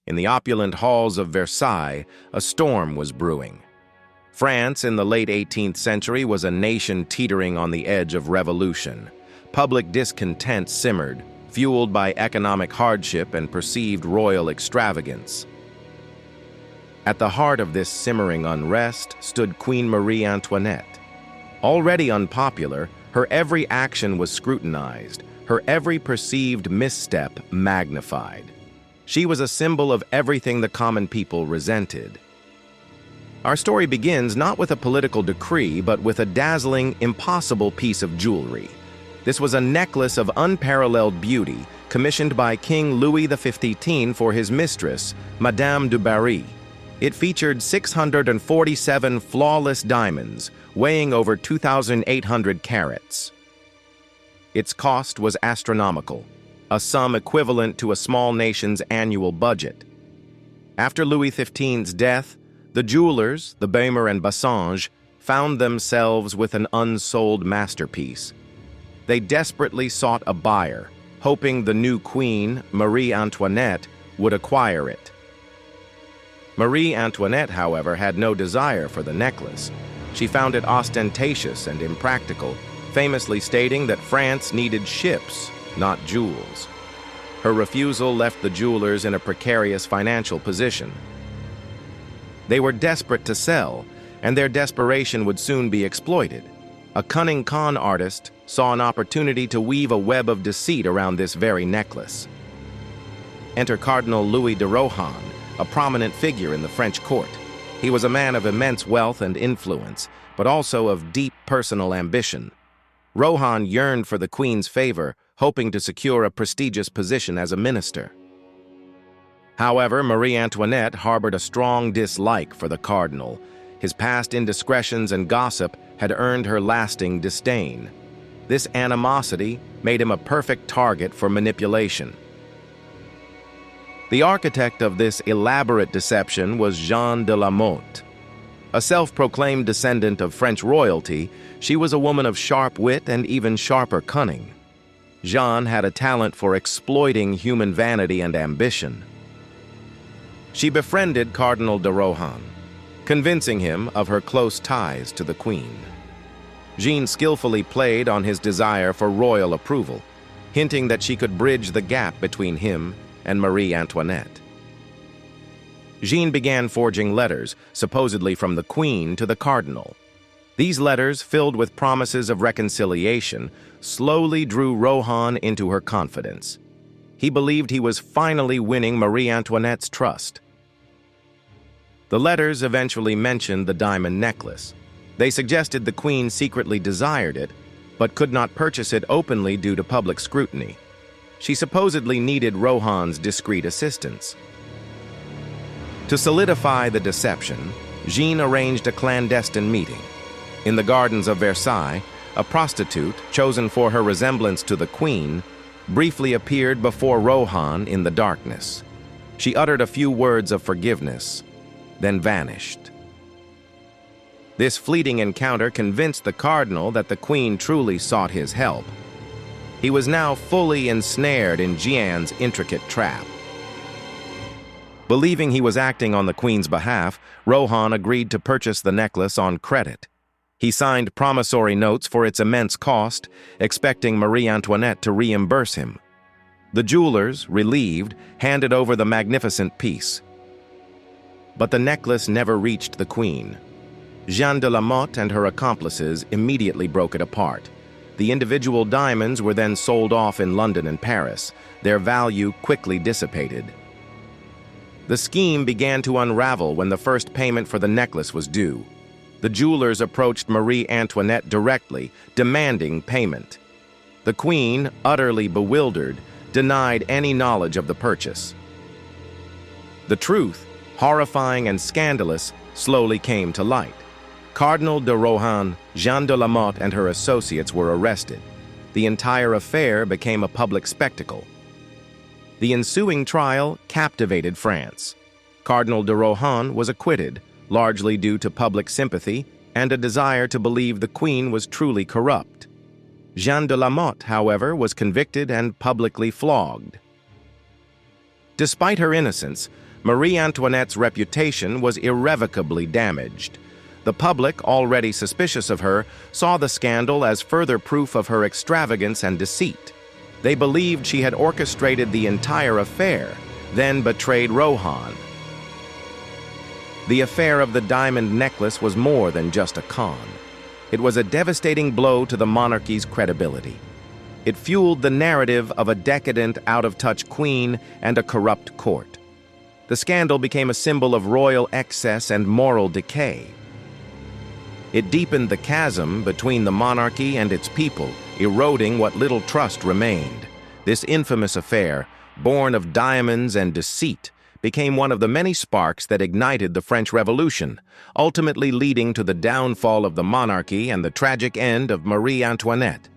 In the opulent halls of Versailles, a storm was brewing. France in the late 18th century was a nation teetering on the edge of revolution. Public discontent simmered, fueled by economic hardship and perceived royal extravagance. At the heart of this simmering unrest stood Queen Marie Antoinette. Already unpopular, her every action was scrutinized, her every perceived misstep magnified. She was a symbol of everything the common people resented. Our story begins not with a political decree, but with a dazzling, impossible piece of jewelry. This was a necklace of unparalleled beauty, commissioned by King Louis XV for his mistress, Madame du Barry. It featured 647 flawless diamonds, weighing over 2,800 carats. Its cost was astronomical, a sum equivalent to a small nation's annual budget. After Louis XV's death, the jewelers, the Baumer and Bassange, found themselves with an unsold masterpiece. They desperately sought a buyer, hoping the new queen, Marie Antoinette, would acquire it. Marie Antoinette, however, had no desire for the necklace. She found it ostentatious and impractical, famously stating that France needed ships, not jewels. Her refusal left the jewelers in a precarious financial position. They were desperate to sell, and their desperation would soon be exploited. A cunning con artist saw an opportunity to weave a web of deceit around this very necklace. Enter Cardinal Louis de Rohan, a prominent figure in the French court. He was a man of immense wealth and influence, but also of deep personal ambition. Rohan yearned for the queen's favor, hoping to secure a prestigious position as a minister. However, Marie Antoinette harbored a strong dislike for the cardinal. His past indiscretions and gossip had earned her lasting disdain. This animosity made him a perfect target for manipulation. The architect of this elaborate deception was Jeanne de la Motte. A self-proclaimed descendant of French royalty, she was a woman of sharp wit and even sharper cunning. Jeanne had a talent for exploiting human vanity and ambition. She befriended Cardinal de Rohan, convincing him of her close ties to the queen. Jeanne skillfully played on his desire for royal approval, hinting that she could bridge the gap between him and Marie Antoinette. Jeanne began forging letters, supposedly from the queen to the cardinal. These letters, filled with promises of reconciliation, slowly drew Rohan into her confidence. He believed he was finally winning Marie Antoinette's trust. The letters eventually mentioned the diamond necklace. They suggested the queen secretly desired it, but could not purchase it openly due to public scrutiny. She supposedly needed Rohan's discreet assistance. To solidify the deception, Jeanne arranged a clandestine meeting. In the gardens of Versailles, a prostitute, chosen for her resemblance to the queen, briefly appeared before Rohan in the darkness. She uttered a few words of forgiveness, then vanished. This fleeting encounter convinced the cardinal that the queen truly sought his help. He was now fully ensnared in Jeanne's intricate trap. Believing he was acting on the queen's behalf, Rohan agreed to purchase the necklace on credit. He signed promissory notes for its immense cost, expecting Marie Antoinette to reimburse him. The jewelers, relieved, handed over the magnificent piece. But the necklace never reached the queen. Jeanne de la Motte and her accomplices immediately broke it apart. The individual diamonds were then sold off in London and Paris. Their value quickly dissipated. The scheme began to unravel when the first payment for the necklace was due. The jewelers approached Marie Antoinette directly, demanding payment. The queen, utterly bewildered, denied any knowledge of the purchase. The truth, horrifying and scandalous, slowly came to light. Cardinal de Rohan, Jeanne de la Motte, and her associates were arrested. The entire affair became a public spectacle. The ensuing trial captivated France. Cardinal de Rohan was acquitted, largely due to public sympathy and a desire to believe the queen was truly corrupt. Jeanne de la Motte, however, was convicted and publicly flogged. Despite her innocence, Marie Antoinette's reputation was irrevocably damaged. The public, already suspicious of her, saw the scandal as further proof of her extravagance and deceit. They believed she had orchestrated the entire affair, then betrayed Rohan. The affair of the diamond necklace was more than just a con. It was a devastating blow to the monarchy's credibility. It fueled the narrative of a decadent, out-of-touch queen and a corrupt court. The scandal became a symbol of royal excess and moral decay. It deepened the chasm between the monarchy and its people, eroding what little trust remained. This infamous affair, born of diamonds and deceit, became one of the many sparks that ignited the French Revolution, ultimately leading to the downfall of the monarchy and the tragic end of Marie Antoinette.